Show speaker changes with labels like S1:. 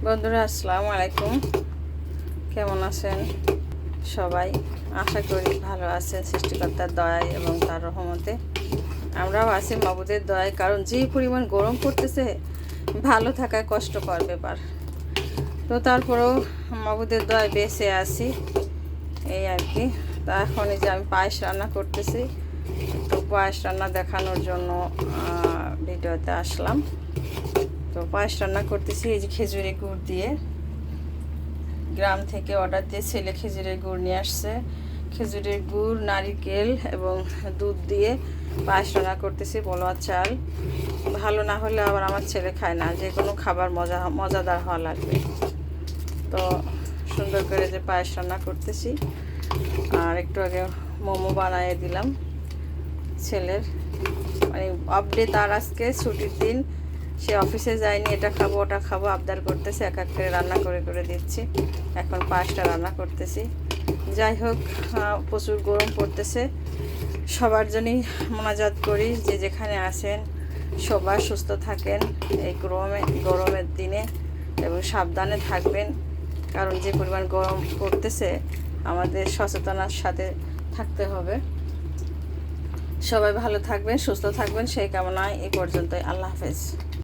S1: বন্ধুরা আসসালামু আলাইকুম, কেমন আছেন সবাই? আশা করি ভালো আছেন সৃষ্টিকর্তার দয়ায় এবং তার রহমতে। আমরাও আছি মাবুদের দয়ায়, কারণ যে পরিমাণ গরম পড়তেছে ভালো থাকা কষ্টকর ব্যাপার। তো তারপরেও মাবুদের দয়ায় বেঁচে আছি, এই আর কি। তা এখন এই যে আমি পায়েস রান্না করতেছি, তো পায়েস রান্না দেখানোর জন্য ভিডিওতে আসলাম। তো পায়েস রান্না করতেছি এই যে খেজুরি গুড় দিয়ে, গ্রাম থেকে অর্ডার দিয়ে ছেলে খেজুরের গুড় নিয়ে আসছে। খেজুরের গুড়, নারিকেল এবং দুধ দিয়ে পায়েস রান্না করতেছি। বলোয়া চাল ভালো না হলে আবার আমার ছেলে খায় না, যে কোনো খাবার মজাদার হওয়া লাগবে। তো সুন্দর করে যে পায়েস রান্না করতেছি, আর একটু আগে মোমো বানিয়ে দিলাম ছেলের, মানে আপডে তার আজকে ছুটির দিন, সে অফিসে যায়নি, এটা খাবো ওটা খাবো আবদার করতেছে, এক এক করে রান্না করে করে দিচ্ছি। এখন পায়েসটা রান্না করতেছি। যাই হোক, প্রচুর গরম পড়তেছে, সবার জন্যই মোনাজাত করি যে যেখানে আছেন সবাই সুস্থ থাকেন এই গরমের দিনে, এবং সাবধানে থাকবেন, কারণ যে পরিমাণ গরম পড়তেছে আমাদের সচেতনার সাথে থাকতে হবে। সবাই ভালো থাকবেন, সুস্থ থাকবেন, সেই কামনায় এই পর্যন্তই। আল্লাহ হাফেজ।